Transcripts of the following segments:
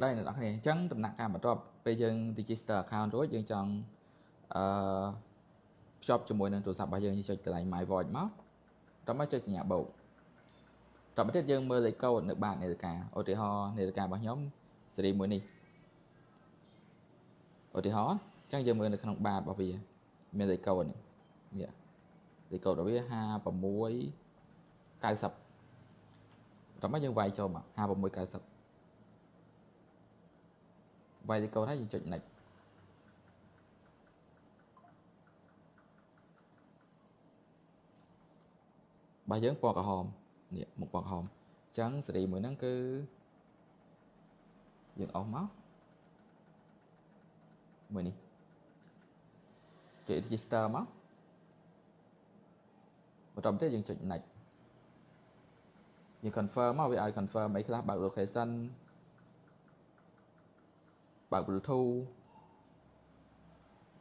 đây là này chẳng tầm nặng cảm bắt bây giờ register account rồi dương chọn shop cho mỗi lần trụ sạp bao giờ như cho cái này máy vòi máu trong máy chơi nhà bầu trong máy dương mơ lấy câu được bạn này cả ô thì họ này cả bao nhóm stream mới này ô thì họ chẳng dương mơ được không ba bảo vì mình lấy câu này lấy câu đối với ha và muối cài sập trong máy dương vay cho mà ha và muối cài sập vay lấy câu thấy gì chuyện này ba dưỡng bò cả hòm nè một bò hòm trắng sẽ đi mỗi nắng cứ dựng ống máu mười đi chị register máu và trong thế dựng chuyện này nhưng confirm máu với ai confirm mấy cái bảo location bảo bluetooth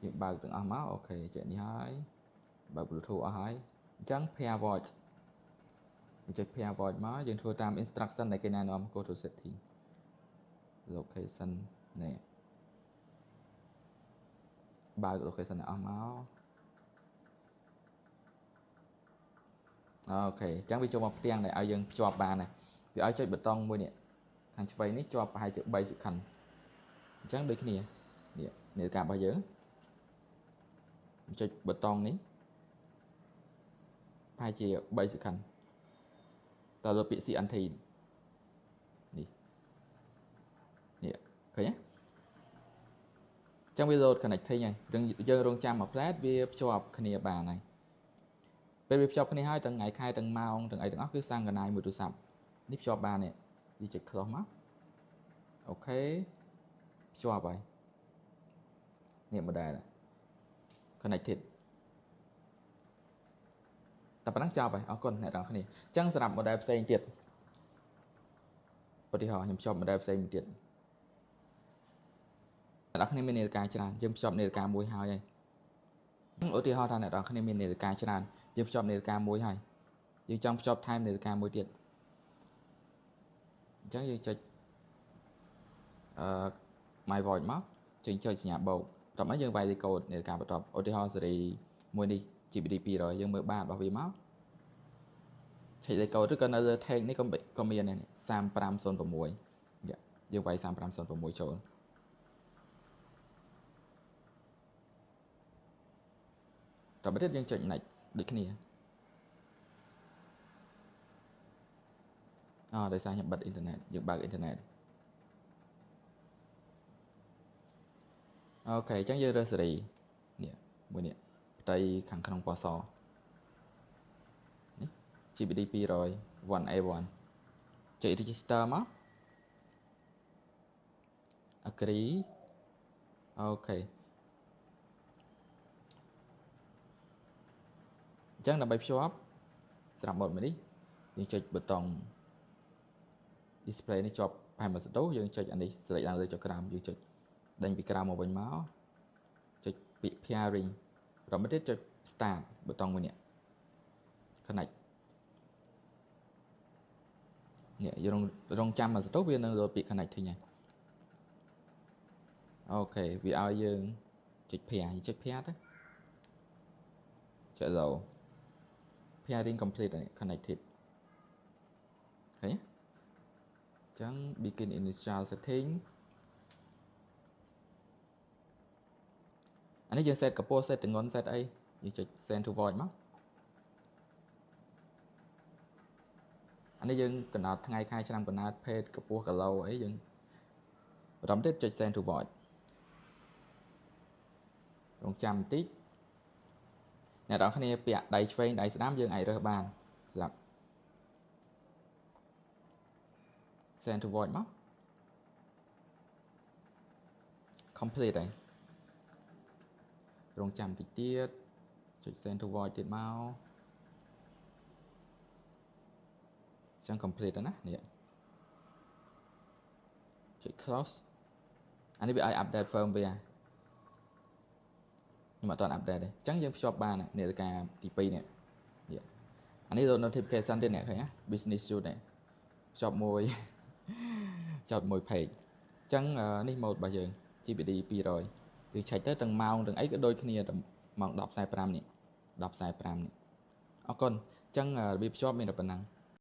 những bảo từng ống máu ok chuyện đi hai bảo bluetooth ở hai trắng pair voice check pair void មកយើងធ្វើតាម instruction នៃគេណែនាំ go to setting location នេះបើក location អស់មកអូខេអញ្ចឹងវាចូលមកផ្ទាំងដែលឲ្យយើងភ្ជាប់បានហើយវាឲ្យចុចប៊ូតុងមួយនេះខាងឆ្វេងនេះជាប់ប្រហែលជា3 second អញ្ចឹងដូចគ្នានេះនាឡិការបស់យើងចុចប៊ូតុងនេះប្រហែលជា3 second តើលើពាក្យ CNT នេះឃើញទេចឹងវា load connecting ហើយយើងរងចាំមួយផ្លែតវាភ្ជាប់គ្នាបានហើយពេលវាភ្ជាប់គ្នាហើយទាំងថ្ងៃខែទាំងម៉ោងទាំងអីទាំងអស់គឺសង្កនាយមួយទូរស័ព្ទនេះភ្ជាប់បាននេះវាចុច close មកអូខេភ្ជាប់ហើយនេះ model connected តែប៉ុណ្ណឹងចប់ហើយអរគុណអ្នកទាំងគ្នាអញ្ចឹងសម្រាប់ model ផ្សេងទៀតឧទាហរណ៍ខ្ញុំភ្ជាប់ model ផ្សេងមួយទៀតអ្នកទាំងគ្នាមាននាឡិកាច្រើនយើងភ្ជាប់នាឡិកាមួយហើយឧទាហរណ៍ថាអ្នកទាំងគ្នាមាននាឡិកាច្រើនយើងភ្ជាប់នាឡិកាមួយហើយយើងចង់ភ្ជាប់ថែមនាឡិកាមួយទៀតអញ្ចឹងយើងចុចmy voice មកចុចសញ្ញាបូកតោះមកយើងវាយលេខកូដនាឡិកាបន្ទាប់ឧទាហរណ៍ស៊េរីមួយនេះ GBD 200យើងមើលបានរបស់វាមកឆែកលេខកូដឬក៏នៅលើ tag នេះក៏មានដែរ3506យើងវាយ3506ចូលតើបើទៀតយើងចុច next ដូចគ្នាដោយសារខ្ញុំបិទអ៊ីនធឺណិតយើងបើកអ៊ីនធឺណិតអូខេអញ្ចឹងយើងរើសស៊េរីនេះមួយនេះផ្ទៃខាងក្នុងពណ៌សនេះ GBD 200 1A1 ចុច register មក agree អូខេអញ្ចឹងដើម្បីភ្ជាប់ស្រាប់មកនេះយើងចុចប៊ូតុង display នេះជាប់ផែនមួយសតូយើងចុចអានេះស្រេចឡើងលើចុចក្រោមយើងចុចដេញពីក្រោមមកវិញមកចុចពាក្យ pairing រំទៀតចុច start ប៊ូតុងមួយនេះ connect នេះយើងរងចាំមកសតូវានឹងលើពាក្យ connecting ហើយអូខេវាឲ្យយើងចុច pair ចុច pair ទៅចុច low pairing complete connected ឃើញចឹង begin initial setting អានេះយើង set កម្ពស់ set ទម្ងន់ set អីយើងចុច send to void មកអានេះយើងកំណត់ថ្ងៃខែឆ្នាំកំណើតភេទកម្ពស់គីឡូអីយើងបន្តទៀតចុច send to void រងចាំបន្តិចអ្នកនរគ្នាពាក់ដៃឆ្វេងដៃស្ដាំយើងអាចរើសបានសម្រាប់ send to void មក complete ហើយរងចាំបន្តិចទៀតចុច send to void ទៀតមកចឹង complete ហើយណានេះចុច close អានេះវាឲ្យ update firmware ខ្ញុំអត់ទាន់ update ទេអញ្ចឹងយើងភ្ជាប់បាននាឡិកាទី2នេះអានេះ notification ទៀតអ្នកឃើញណា business suite នេះភ្ជាប់មួយ page Chẳng ní một bà dương GPD 200 vì chạy tới từng màu từng ấy cái đôi kia tầm màu đọc sai pram này đọc sai pram này con chẳng bị cho mình là phần năng